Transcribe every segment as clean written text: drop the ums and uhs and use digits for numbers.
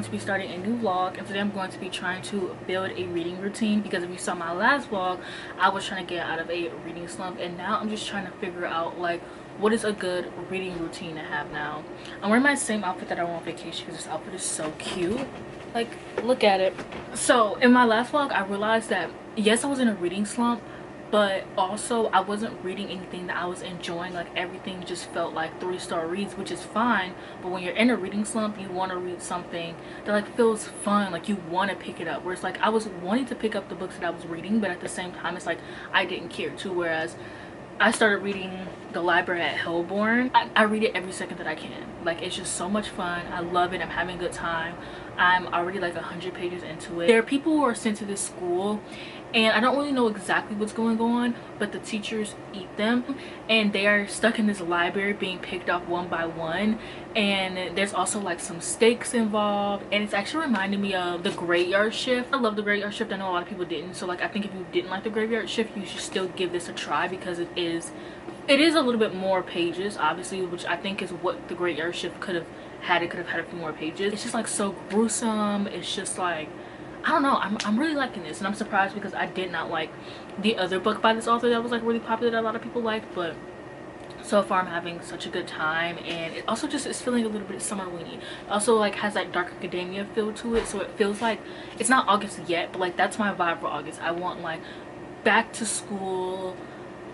going to be starting a new vlog, and today I'm going to be trying to build a reading routine, because if you saw my last vlog, I was trying to get out of a reading slump, and now I'm just trying to figure out like what is a good reading routine to have now. I'm wearing my same outfit that I wore on vacation because this outfit is so cute. Like, look at it. So in my last vlog, I realized that yes, I was in a reading slump, but also I wasn't reading anything that I was enjoying. Like, everything just felt like 3-star reads, which is fine, but when you're in a reading slump, you want to read something that like feels fun, like you want to pick it up. Whereas like I was wanting to pick up the books that I was reading, but at the same time it's like I didn't care to. Whereas I started reading the library at Hellborn. I read it every second that I can. Like, it's just so much fun. I love it. I'm having a good time. I'm already like 100 pages into it. There are people who are sent to this school, and I don't really know exactly what's going on, but the teachers eat them, and they are stuck in this library being picked off one by one. And there's also like some stakes involved, and it's actually reminding me of the Graveyard Shift. I love the Graveyard Shift. I know a lot of people didn't, so like I think if you didn't like the Graveyard Shift, you should still give this a try, because it is a little bit more pages, obviously, which I think is what the Graveyard Shift could have had. It could have had a few more pages. It's just like so gruesome. It's just like, I don't know, I'm really liking this, and I'm surprised because I did not like the other book by this author that was like really popular that a lot of people liked. But so far I'm having such a good time, and it also just is feeling a little bit summer weenie. Also like has that dark academia feel to it, so it feels like it's not August yet, but like that's my vibe for August. I want like back to school,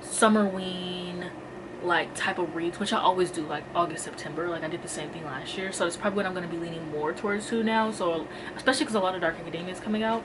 summer ween like type of reads, which I always do like August, September. Like I did the same thing last year, so it's probably what I'm going to be leaning more towards to now. So especially because a lot of dark academia is coming out.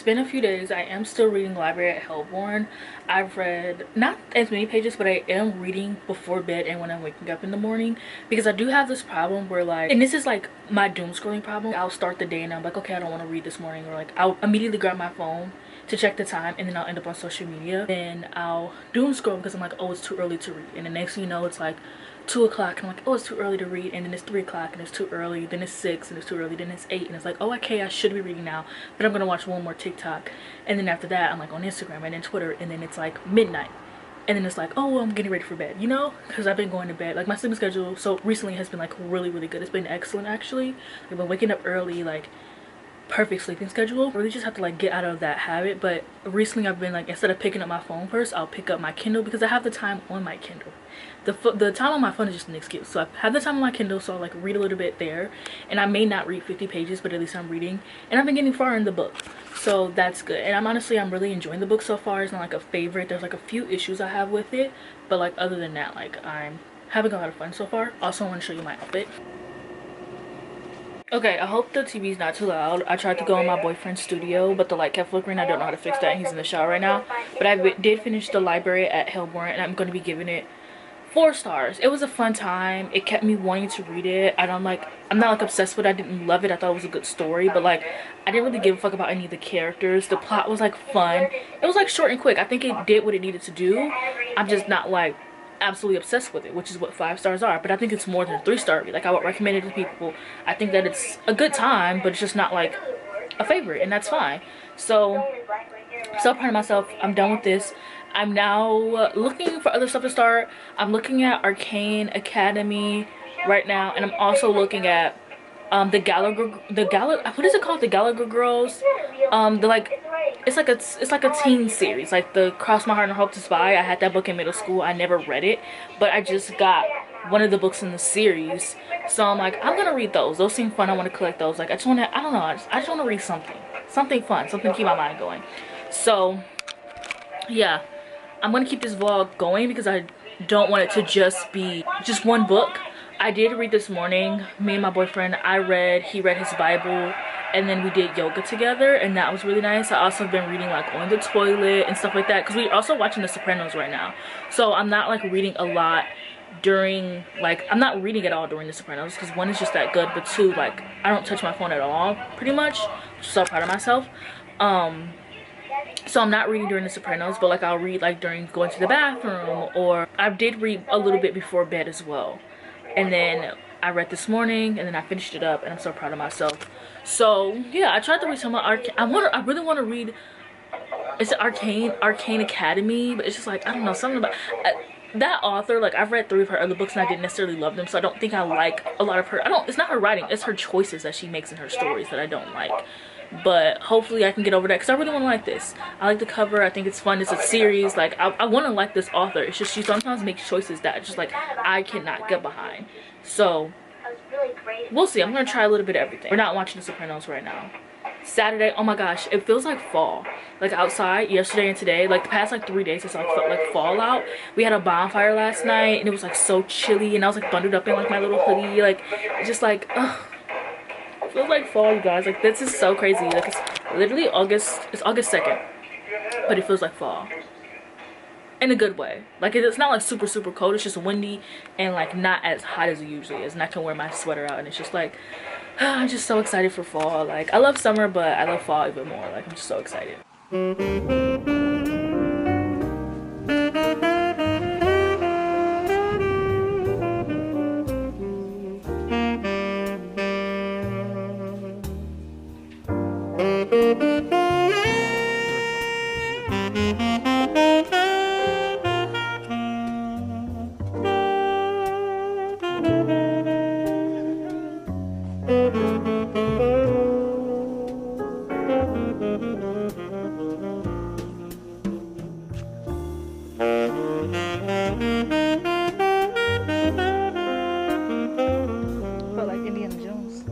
Been a few days. I am still reading Library at Hellborn. I've read not as many pages, but I am reading before bed and when I'm waking up in the morning, because I do have this problem where like, and this is like my doom scrolling problem, I'll start the day and I'm like, okay, I don't want to read this morning, or like I'll immediately grab my phone to check the time, and then I'll end up on social media. Then I'll doom scroll because I'm like, oh, it's too early to read, and the next thing you know, it's like 2 o'clock and I'm like, oh, it's too early to read, and then it's 3 o'clock and it's too early, then it's 6 and it's too early, then it's 8 and it's like, oh, okay, I should be reading now, but I'm gonna watch one more TikTok, and then after that I'm like on Instagram and then Twitter, and then it's like midnight, and then it's like, oh, well, I'm getting ready for bed, you know, because I've been going to bed. Like my sleeping schedule so recently has been like really good. It's been excellent actually. I've been waking up early, like perfect sleeping schedule. I really just have to like get out of that habit. But recently I've been like, instead of picking up my phone first, I'll pick up my Kindle, because I have the time on my Kindle. The time on my phone is just an excuse. So I have the time on my Kindle, so I'll like read a little bit there, and I may not read 50 pages, but at least I'm reading, and I've been getting far in the book, so that's good. And I'm really enjoying the book so far. It's not like a favorite. There's like a few issues I have with it, but like other than that, like I'm having a lot of fun so far. Also, I want to show you my outfit. Okay, I hope the TV is not too loud. I tried to go in my boyfriend's studio, but the light kept flickering. I don't know how to fix that. He's in the shower right now. But I did finish the library at Hellborn, and I'm going to be giving it 4 stars. It was a fun time. It kept me wanting to read it. I don't like, I'm not like obsessed with it. I didn't love it. I thought it was a good story, but like I didn't really give a fuck about any of the characters. The plot was like fun. It was like short and quick. I think it did what it needed to do. I'm just not like absolutely obsessed with it, which is what 5 stars are. But I think it's more than a 3-star read. Like I would recommend it to people. I think that it's a good time, but it's just not like a favorite, and that's fine. So proud of myself. I'm done with this. I'm now looking for other stuff to start. I'm looking at Arcane Academy right now, and I'm also looking at the Gallagher, what is it called, the Gallagher Girls, the like, it's like a teen series, like the Cross My Heart and Hope to Spy. I had that book in middle school. I never read it, but I just got one of the books in the series, so I'm like, I'm gonna read those seem fun. I want to collect those. Like I just want to, I don't know, I just want to read something fun, something to keep my mind going. So yeah, I'm gonna keep this vlog going because I don't want it to just be just one book. I did read this morning. Me and my boyfriend, he read his Bible, and then we did yoga together, and that was really nice. I also have been reading like on the toilet and stuff like that, because we're also watching The Sopranos right now. So I'm not like reading a lot during, like, I'm not reading at all during The Sopranos, because one is just that good, but two, like, I don't touch my phone at all pretty much. So proud of myself. So I'm not reading during The Sopranos, but like I'll read like during going to the bathroom, or I did read a little bit before bed as well. And then I read this morning, and then I finished it up, and I'm so proud of myself. So yeah, I tried to read some of I really want to read, it's Arcane Academy, but it's just like, I don't know, something about that author. Like I've read 3 of her other books and I didn't necessarily love them, so I don't think I like a lot of her, it's not her writing, it's her choices that she makes in her stories that I don't like. But hopefully I can get over that, because I really want to like this. I like the cover. I think it's fun. It's a series. Like I want to like this author. It's just she sometimes makes choices that just like I cannot get behind. So we'll see. I'm gonna try a little bit of everything. We're not watching The Sopranos right now. Saturday, oh my gosh, it feels like fall. Like outside yesterday and today, like the past like 3 days, it's like felt like fall out. We had a bonfire last night, and it was like so chilly, and I was like bundled up in like my little hoodie. Like it's just like, ugh. Feels like fall, you guys. Like this is so crazy. Like it's literally August, it's August 2nd, but it feels like fall in a good way. Like it's not like super cold, it's just windy and like not as hot as it usually is, and I can wear my sweater out, and it's just like I'm just so excited for fall. Like I love summer, but I love fall even more. Like I'm just so excited. Felt like Indiana Jones.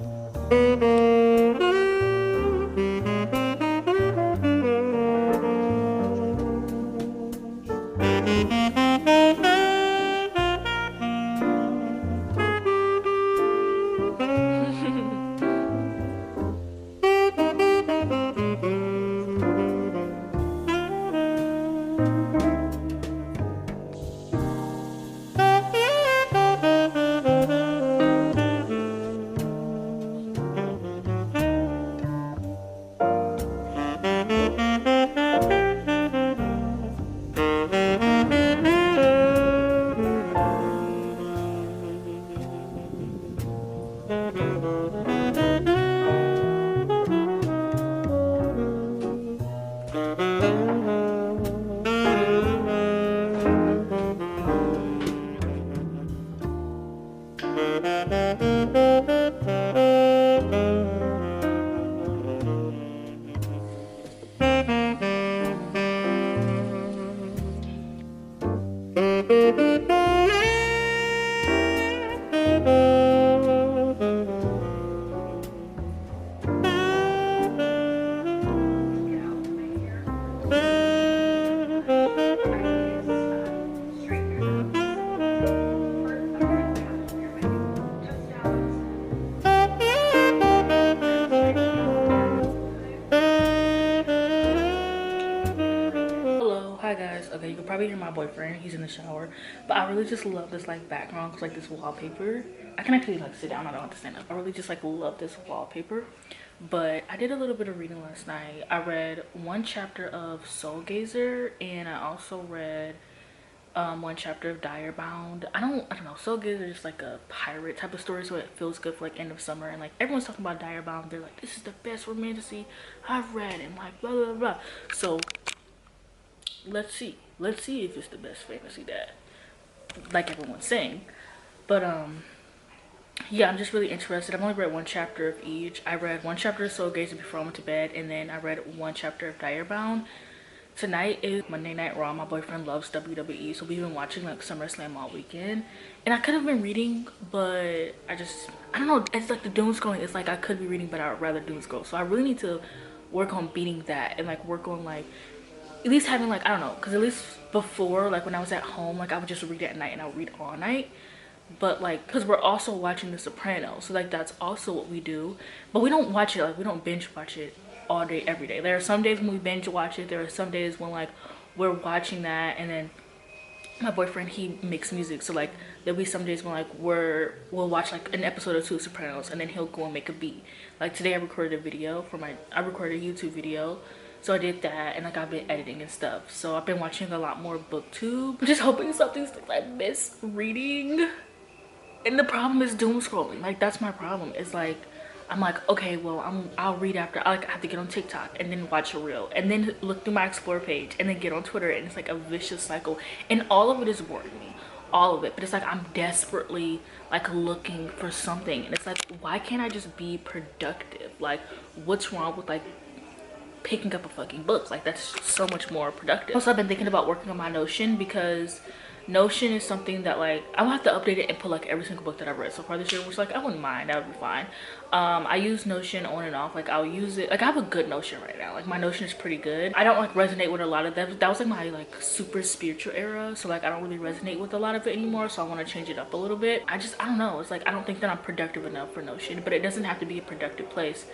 probably hear my boyfriend, he's in the shower, but I really just love this like background, like this wallpaper. I can actually like sit down, I don't have to stand up. I really just like love this wallpaper. But I did a little bit of reading last night. I read one chapter of Soul Gazer, and I also read one chapter of Bound. I don't know, Soul Gazer is just like a pirate type of story, so it feels good for like end of summer, and like everyone's talking about Bound. They're like, this is the best romantasy I've read, and like blah blah blah. So let's see if it's the best fantasy that like everyone's saying. But yeah, I'm just really interested. I've only read one chapter of each. I read one chapter of Soul Gazer before I went to bed, and then I read one chapter of Bound. Tonight is Monday Night Raw. My boyfriend loves WWE, so we've been watching like SummerSlam all weekend. And I could have been reading, but I don't know, it's like the doom scrolling. It's like I could be reading, but I would rather doom scroll. So I really need to work on beating that, and like work on like at least having like, I don't know, because at least before, like when I was at home, like I would just read at night and I would read all night. But like, because we're also watching The Sopranos, so like that's also what we do, but we don't watch it, like we don't binge watch it all day every day. There are some days when we binge watch it. There are some days when like we're watching that, and then my boyfriend, he makes music, so like there'll be some days when like we'll watch like an episode or two of Sopranos, and then he'll go and make a beat. Like today I recorded a video for I recorded a YouTube video, so I did that, and like I've been editing and stuff, so I've been watching a lot more booktube. I'm just hoping something sticks. I miss reading. And the problem is doom scrolling. Like that's my problem. It's like I'm like, okay, well I'll read after. I have to get on TikTok and then watch a reel and then look through my explore page and then get on Twitter, and it's like a vicious cycle, and all of it is boring me, all of it. But it's like I'm desperately like looking for something, and it's like, why can't I just be productive? Like what's wrong with like picking up a fucking book? Like that's so much more productive. Also, I've been thinking about working on my Notion, because Notion is something that like I will have to update it and put like every single book that I've read so far this year, which like I wouldn't mind, that would be fine. I use Notion on and off. Like I'll use it, like I have a good Notion right now. Like my Notion is pretty good. I don't like resonate with a lot of them. That was like my like super spiritual era, so like I don't really resonate with a lot of it anymore, so I want to change it up a little bit. I don't know, it's like I don't think that I'm productive enough for Notion, but it doesn't have to be a productive place.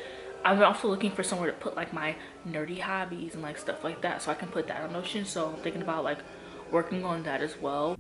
I'm also looking for somewhere to put like my nerdy hobbies and like stuff like that, so I can put that on Notion. So I'm thinking about like working on that as well.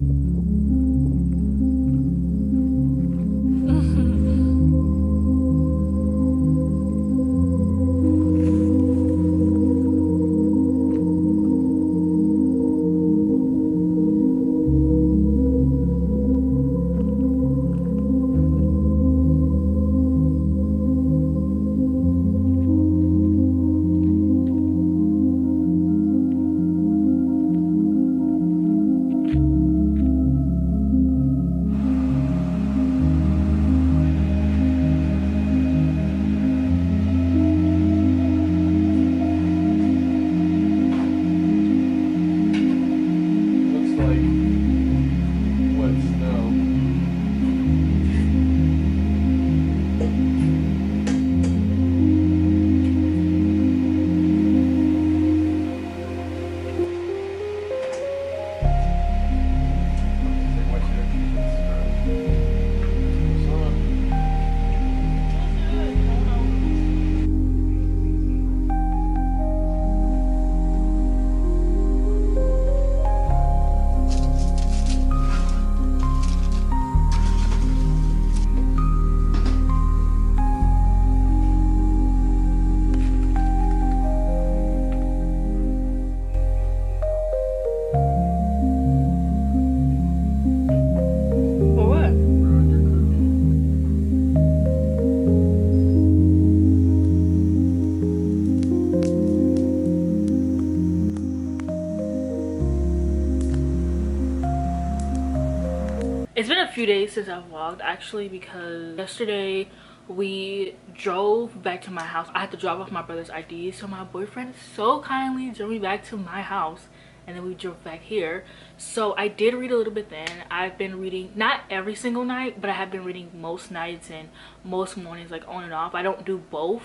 It's been a few days since I've vlogged actually, because yesterday we drove back to my house. I had to drop off my brother's ID, so my boyfriend so kindly drove me back to my house, and then we drove back here. So I did read a little bit then. I've been reading, not every single night, but I have been reading most nights and most mornings, like on and off. I don't do both,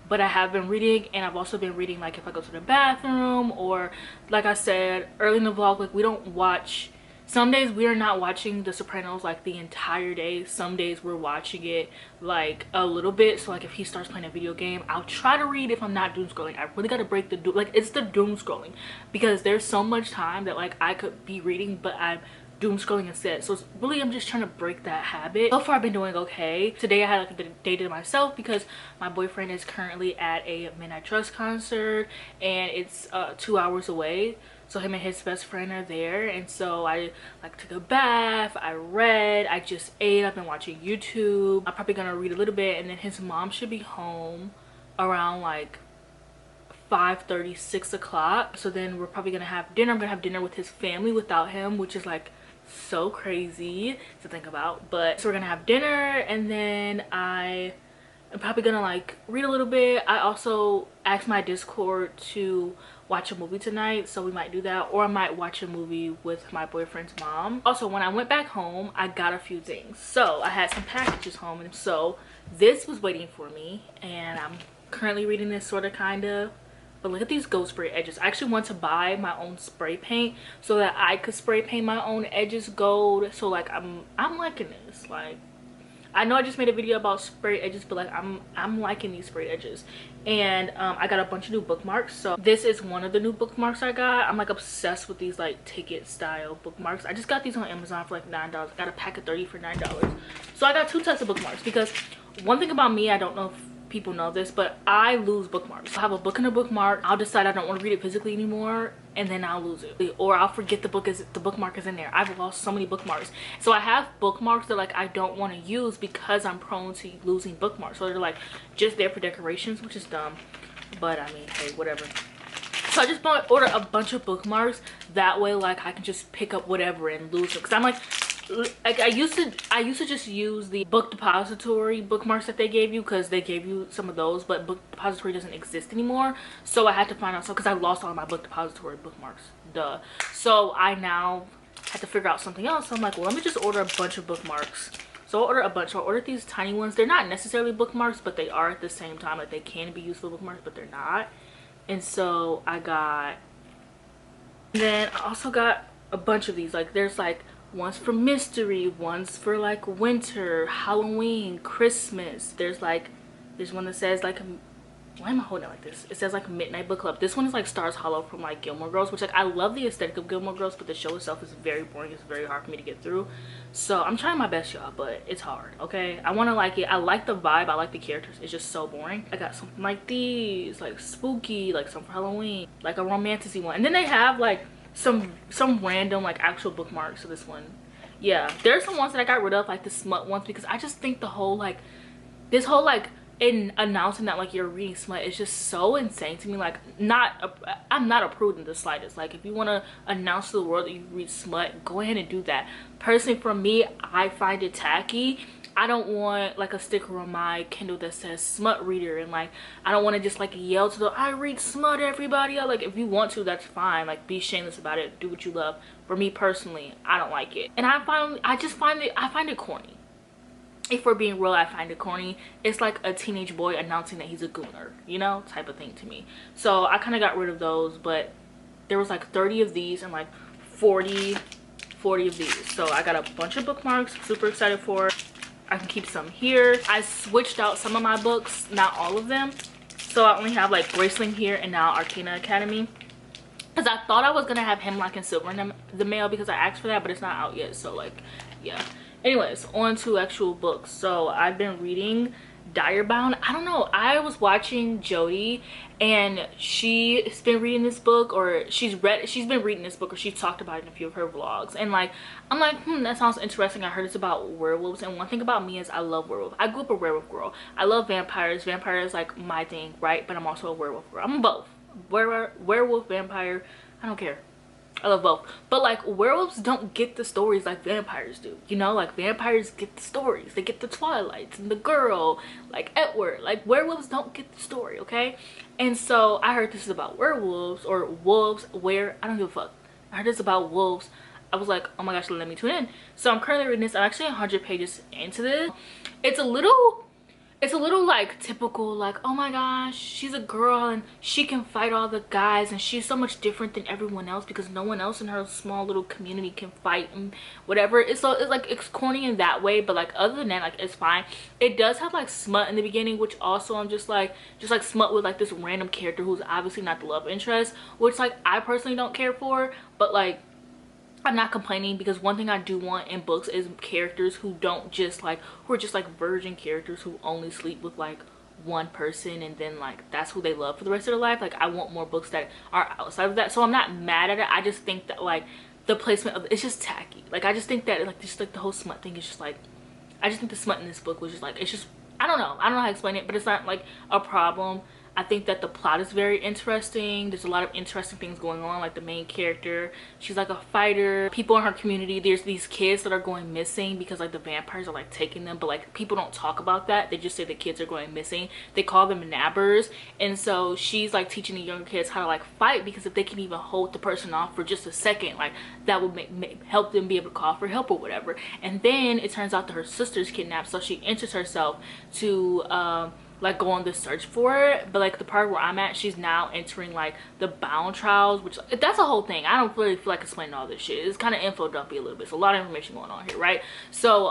but I have been reading, and I've also been reading like if I go to the bathroom, or like I said early in the vlog, like we don't watch Some days we are not watching The Sopranos like the entire day. Some days we're watching it like a little bit. So like if he starts playing a video game, I'll try to read if I'm not doom scrolling. I really got to break the like it's the doom scrolling, because there's so much time that like I could be reading but I'm doom scrolling instead. So it's really, I'm just trying to break that habit. So far I've been doing okay. Today I had like a day to myself because my boyfriend is currently at a Midnight Trust concert and it's 2 hours away. So him and his best friend are there, and so I like took a bath, I read, I just ate, I've been watching YouTube. I'm probably gonna read a little bit, and then his mom should be home around like 5:30, 6 o'clock. So then we're probably gonna have dinner. I'm gonna have dinner with his family without him, which is like so crazy to think about. But so we're gonna have dinner, and then I'm probably gonna like read a little bit. I also asked my Discord to watch a movie tonight, so we might do that, or I might watch a movie with my boyfriend's mom. Also, when I went back home, I got a few things. So I had some packages home, and so this was waiting for me, and I'm currently reading this sort of kind of. But look at these gold spray edges. I actually want to buy my own spray paint so that I could spray paint my own edges gold. So like I'm liking this. Like, I know I just made a video about spray edges, but like I'm liking these spray edges. And I got a bunch of new bookmarks. So this is one of the new bookmarks I got. I'm like obsessed with these like ticket style bookmarks. I just got these on Amazon for like $9. I got a pack of 30 for $9. So I got 2 types of bookmarks, because one thing about me, I don't know if people know this, but I lose bookmarks. I'll have a book in a bookmark, I'll decide I don't want to read it physically anymore, and then I'll lose it, or I'll forget the bookmark is in there. I've lost so many bookmarks. So I have bookmarks that like I don't want to use because I'm prone to losing bookmarks. So they're like just there for decorations, which is dumb, but I mean, hey, whatever. So I just order a bunch of bookmarks, that way like I can just pick up whatever and lose them, because I'm like I used to just use the book depository bookmarks that they gave you, because they gave you some of those, but book depository doesn't exist anymore. So I had to find out, so because I lost all of my book depository bookmarks, duh. So I now had to figure out something else. So I'm like, well, let me just order a bunch of bookmarks. So I'll order a bunch. So I ordered these tiny ones. They're not necessarily bookmarks, but they are at the same time. Like, they can be useful bookmarks, but they're not. And so I got, and then I also got a bunch of these. Like, there's like one's for mystery, one's for like winter, Halloween, Christmas. There's one that says like, why am I holding it like this? It says like Midnight Book Club. This one is like Stars Hollow from like Gilmore Girls, which like I love the aesthetic of Gilmore Girls, but the show itself is very boring. It's very hard for me to get through. So I'm trying my best, y'all, but it's hard, okay? I want to like it. I like the vibe. I like the characters. It's just so boring. I got something like these, like spooky, like some for Halloween, like a romantic-y one. And then they have like some random like actual bookmarks. So this one, yeah, there's some ones that I got rid of, like the smut ones, because I just think the whole like this whole like in announcing that like you're reading smut is just so insane to me. Like, I'm not a prude in the slightest. Like, if you want to announce to the world that you read smut, go ahead and do that. Personally, for me, I find it tacky. I don't want like a sticker on my Kindle that says smut reader, and like I don't want to just like yell to the I read smut everybody. Like, if you want to, that's fine. Like, be shameless about it, do what you love. For me personally, I don't like it, and I find it corny. If we're being real, I find it corny. It's like a teenage boy announcing that he's a gooner, you know, type of thing to me. So I kind of got rid of those, but there was like 30 of these and like 40 of these. So I got a bunch of bookmarks. Super excited for it. I can keep some here. I switched out some of my books, not all of them. So I only have like Graceling here and now Arcana Academy, because I thought I was gonna have Hemlock and Silver in the mail, because I asked for that, but it's not out yet. So like, yeah. Anyways, on to actual books. So I've been reading Direbound. I don't know, I was watching Jody and she's been reading this book, or she's been reading this book, or she's talked about it in a few of her vlogs, and like I'm like, that sounds interesting. I heard it's about werewolves, and one thing about me is I love werewolves. I grew up a werewolf girl. I love vampires. Vampires like my thing, right? But I'm also a werewolf girl. I'm both. Werewolf, vampire, I don't care. I love both. But like, werewolves don't get the stories like vampires do, you know? Like, vampires get the stories. They get the Twilights and the girl, like Edward. Like, werewolves don't get the story, okay? And so I heard this is about werewolves, or wolves, I don't give a fuck. I heard this about wolves. I was like, oh my gosh, let me tune in. So I'm currently reading this. I'm actually 100 pages into this. It's a little it's a little like typical, like, oh my gosh, she's a girl and she can fight all the guys and she's so much different than everyone else because no one else in her small little community can fight and whatever. It's so, it's like, it's corny in that way, but like other than that, like, it's fine. It does have like smut in the beginning, which also I'm just like smut with like this random character who's obviously not the love interest, which like I personally don't care for, but like I'm not complaining, because one thing I do want in books is characters who don't just like, who are just like virgin characters who only sleep with like one person and then like that's who they love for the rest of their life. Like I want more books that are outside of that. So I'm not mad at it. I just think that like the placement of it's just tacky. Like I just think that like just like the whole smut thing is just like, I just think the smut in this book was just like, it's just, I don't know how to explain it, but it's not like a problem. I think that the plot is very interesting. There's a lot of interesting things going on. Like the main character, she's like a fighter. People in her community, there's these kids that are going missing because like the vampires are like taking them, but like people don't talk about that. They just say the kids are going missing. They call them nabbers. And so she's like teaching the younger kids how to like fight, because if they can even hold the person off for just a second, like that would help them be able to call for help or whatever. And then it turns out that her sister's kidnapped, so she enters herself to like go on the search for it. But like the part where I'm at, she's now entering like the bound trials, which that's a whole thing. I don't really feel like explaining all this shit. It's kind of info dumpy a little bit. So a lot of information going on here, right? So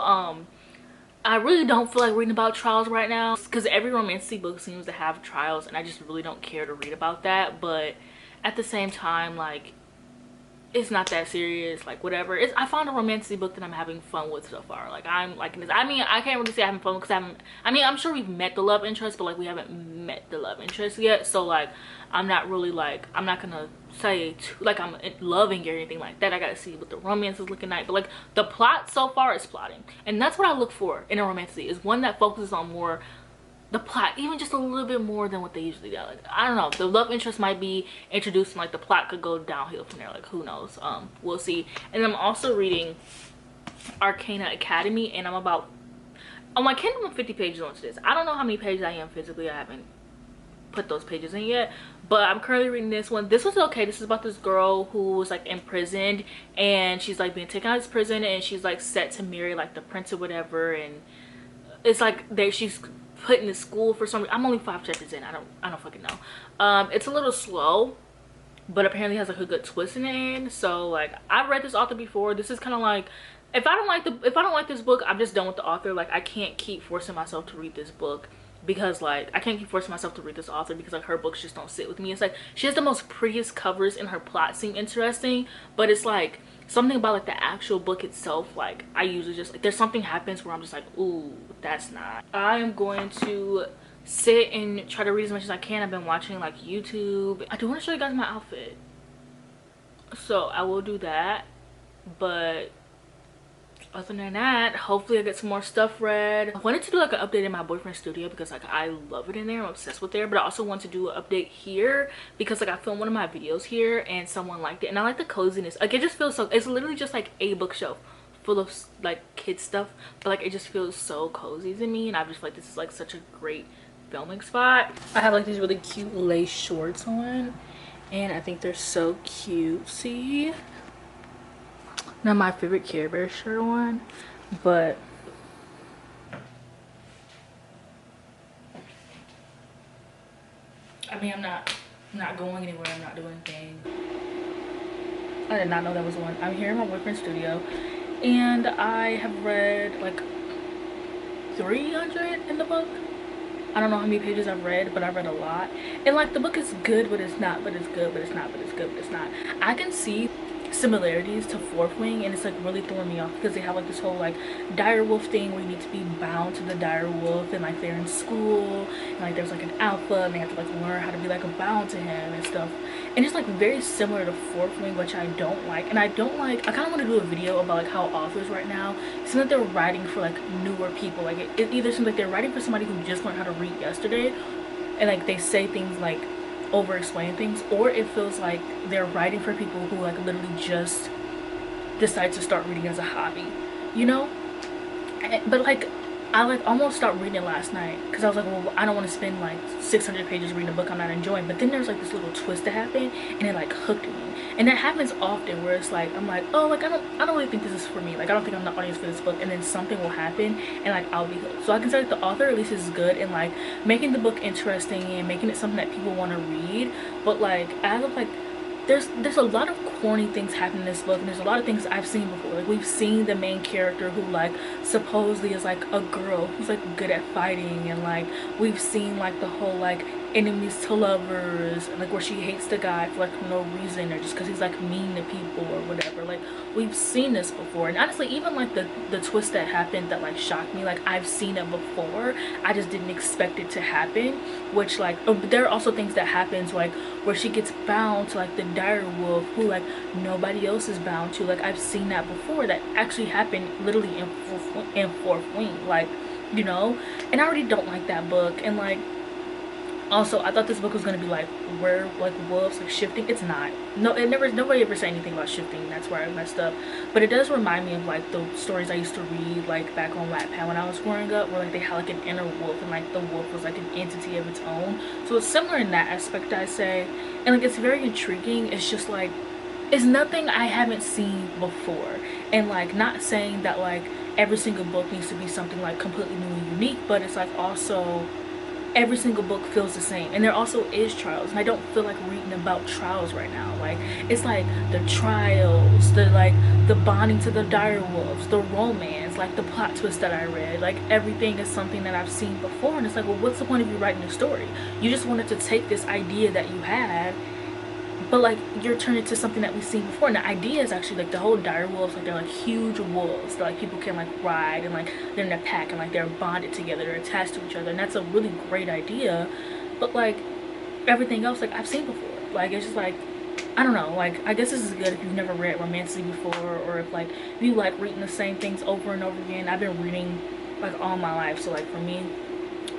I really don't feel like reading about trials right now, because every romantic book seems to have trials and I just really don't care to read about that. But at the same time, like, it's not that serious, like whatever. I found a romantic book that I'm having fun with so far. Like I'm liking this. I mean, I can't really say having fun because I'm sure we've met the love interest, but like we haven't met the love interest yet. So like I'm not really like, I'm not gonna say like I'm loving it or anything like that. I gotta see what the romance is looking like. But like the plot so far is plotting, and that's what I look for in a romantic, is one that focuses on more the plot, even just a little bit more than what they usually do. Like I don't know, the love interest might be introduced and like the plot could go downhill from there. Like who knows, we'll see. And I'm also reading Arcana Academy, and I'm about, on my Kindle, I'm 50 pages onto this. I don't know how many pages I am physically. I haven't put those pages in yet, but I'm currently reading this one. This was okay. This is about this girl who was like imprisoned, and she's like being taken out of this prison, and she's like set to marry like the prince or whatever. And it's like she's put in the school for some reason. I'm only 5 chapters in. I don't fucking know. It's a little slow, but apparently has like a good twist in the end. So like I've read this author before. This is kind of like, if I don't like this book, I'm just done with the author. Like I can't keep forcing myself to read this book, because like I can't keep forcing myself to read this author, because like her books just don't sit with me. It's like she has the most prettiest covers and her plot seem interesting, but it's like something about like the actual book itself, like I usually just like, there's something happens where I'm just like, ooh, that's not. I am going to sit and try to read as much as I can. I've been watching like YouTube. I do want to show you guys my outfit, so I will do that. But other than that, hopefully I get some more stuff read. I wanted to do like an update in my boyfriend's studio, because like I love it in there. I'm obsessed with there. But I also want to do an update here, because like I filmed one of my videos here and someone liked it, and I like the coziness. Like it just feels so, it's literally just like a bookshelf full of like kid stuff, but like it just feels so cozy to me, and I just feel like this is like such a great filming spot. I have like these really cute lace shorts on, and I think they're so cutesy. Not my favorite Care Bear shirt on, but I mean, I'm not going anywhere. I'm not doing anything. I did not know that was one. I'm here in my boyfriend's studio, and I have read like 300 in the book. I don't know how many pages I've read, but I've read a lot. And like the book is good, but it's not, but it's good, but it's not, but it's good, but it's not. I can see similarities to Fourth Wing, and it's like really throwing me off, because they have like this whole like dire wolf thing where you need to be bound to the dire wolf, and like they're in school, and like there's like an alpha, and they have to like learn how to be like bound to him and stuff. And it's like very similar to Fourth Wing, which I don't like. And I kind of want to do a video about like how authors right now seem like they're writing for like newer people. Like it either seems like they're writing for somebody who just learned how to read yesterday, and like they say things like over explain things, or it feels like they're writing for people who like literally just decide to start reading as a hobby, you know. But like I like almost stopped reading it last night because I was like, well, I don't want to spend like 600 pages reading a book I'm not enjoying. But then there's like this little twist that happened, and it like hooked me. And that happens often, where it's like I'm like, oh, like I don't really think this is for me. Like I don't think I'm the audience for this book. And then something will happen, and like I'll be hooked. So I can say like the author at least is good in like making the book interesting and making it something that people want to read. But like as of like there's a lot of corny things happening in this book, and there's a lot of things I've seen before. Like we've seen the main character who like supposedly is like a girl who's like good at fighting, and like we've seen like the whole like enemies to lovers, and like where she hates the guy for like no reason, or just because he's like mean to people or whatever. Like we've seen this before, and honestly even like the twist that happened that like shocked me, like I've seen it before, I just didn't expect it to happen. Which like but there are also things that happens like where she gets bound to like the dire wolf who like nobody else is bound to. Like I've seen that before, that actually happened literally in fourth wing, like, you know. And I already don't like that book. And like also I thought this book was gonna be like where like wolves like shifting. It's not. No, it never, nobody ever said anything about shifting. That's where I messed up. But it does remind me of like the stories I used to read like back on Wattpad when I was growing up, where like they had like an inner wolf, and like the wolf was like an entity of its own. So it's similar in that aspect, I say. And like it's very intriguing. It's just like it's nothing I haven't seen before. And like not saying that like every single book needs to be something like completely new and unique, but it's like also every single book feels the same. And there also is trials, and I don't feel like reading about trials right now. Like it's like the trials, the like the bonding to the dire wolves, the romance, like the plot twist that I read, like everything is something that I've seen before. And it's like, well, what's the point of you writing a story? You just wanted to take this idea that you had, but like you're turning to something that we've seen before. And the idea is actually like the whole dire wolves, like they're like huge wolves that like people can like ride, and like they're in a pack, and like they're bonded together, they're attached to each other, and that's a really great idea. But like everything else like I've seen before. Like it's just like I don't know, like I guess this is good if you've never read romantically before, or if like you like reading the same things over and over again. I've been reading like all my life, so like for me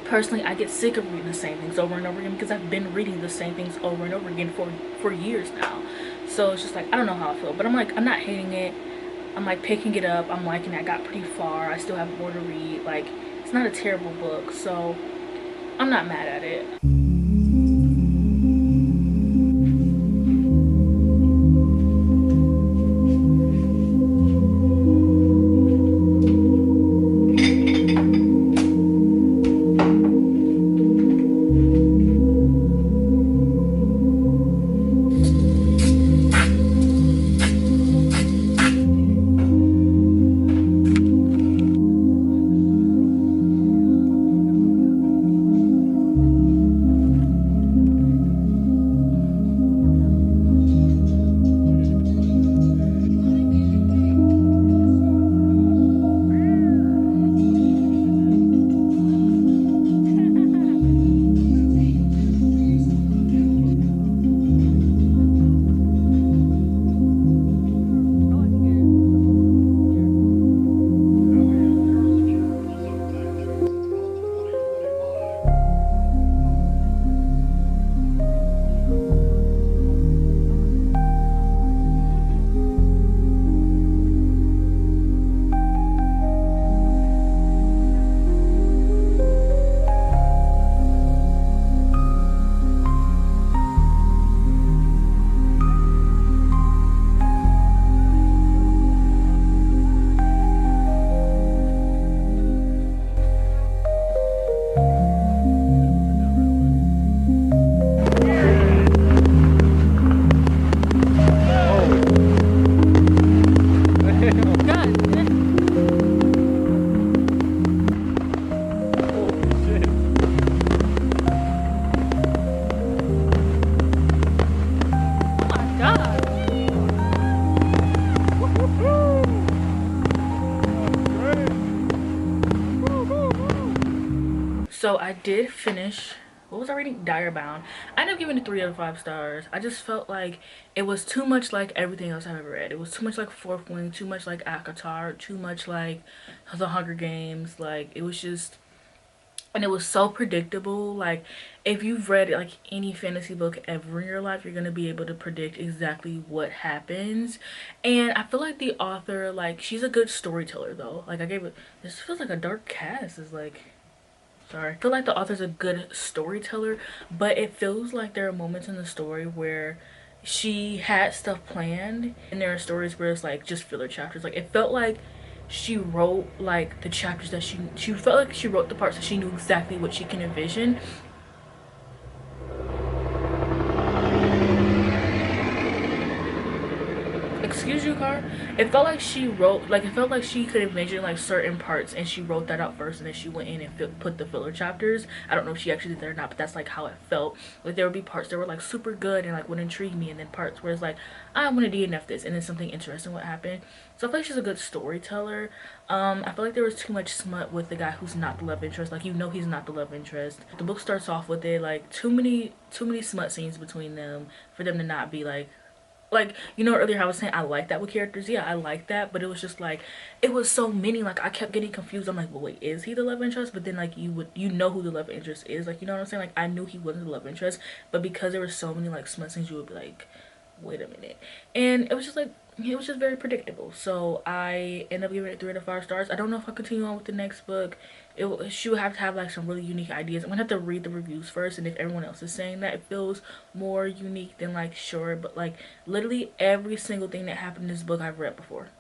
personally, I get sick of reading the same things over and over again, because I've been reading the same things over and over again for years now. So it's just like I don't know how I feel, but I'm like I'm not hating it. I'm like picking it up. I'm liking it. I got pretty far. I still have more to read. Like it's not a terrible book, so I'm not mad at it. So I did finish, what was I reading? Direbound. I ended up giving it 3 out of 5 stars. I just felt like it was too much like everything else I've ever read. It was too much like Fourth Wing, too much like Akatar, too much like The Hunger Games. Like it was just and it was so predictable. Like, if you've read like any fantasy book ever in your life, you're gonna be able to predict exactly what happens. And I feel like the author, like, she's a good storyteller though. Like, I gave it, this feels like a dark cast. Is like, sorry, I feel like the author's a good storyteller, but it feels like there are moments in the story where she had stuff planned, and there are stories where it's like just filler chapters. Like, it felt like she wrote like the chapters that she felt like she wrote the parts that she knew exactly what she can envision. Excuse you, car. It felt like she wrote, like, it felt like she could envision like certain parts, and she wrote that out first, and then she went in and put the filler chapters. I don't know if she actually did that or not, but that's like how it felt. Like, there would be parts that were like super good and like would intrigue me, and then parts where it's like, I want to DNF this, and then something interesting would happen. So I feel like she's a good storyteller. I feel like there was too much smut with the guy who's not the love interest. Like, you know, he's not the love interest. The book starts off with it like too many smut scenes between them for them to not be like, you know, earlier I was saying I like that with characters. Yeah, I like that, but it was just like, it was so many. Like, I kept getting confused. I'm like, well, wait, is he the love interest? But then like, you know who the love interest is. Like, you know what I'm saying? Like, I knew he wasn't the love interest, but because there were so many like smut scenes, you would be like, wait a minute. And it was just like, it was just very predictable. So I ended up giving it 3 out of 5 stars. I don't know if I'll continue on with the next book. She would have to have like some really unique ideas. I'm gonna have to read the reviews first, and if everyone else is saying that it feels more unique, then like sure. But like, literally every single thing that happened in this book I've read before.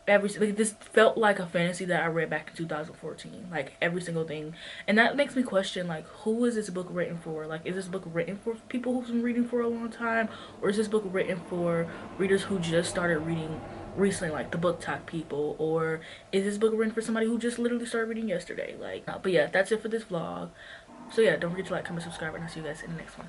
Like, this felt like a fantasy that I read back in 2014, like every single thing. And that makes me question, like, who is this book written for? Like, is this book written for people who've been reading for a long time, or is this book written for readers who just started reading recently, like the book talk people, or is this book written for somebody who just literally started reading yesterday? Like, but yeah, that's it for this vlog. So yeah, don't forget to like, comment, subscribe, and I'll see you guys in the next one.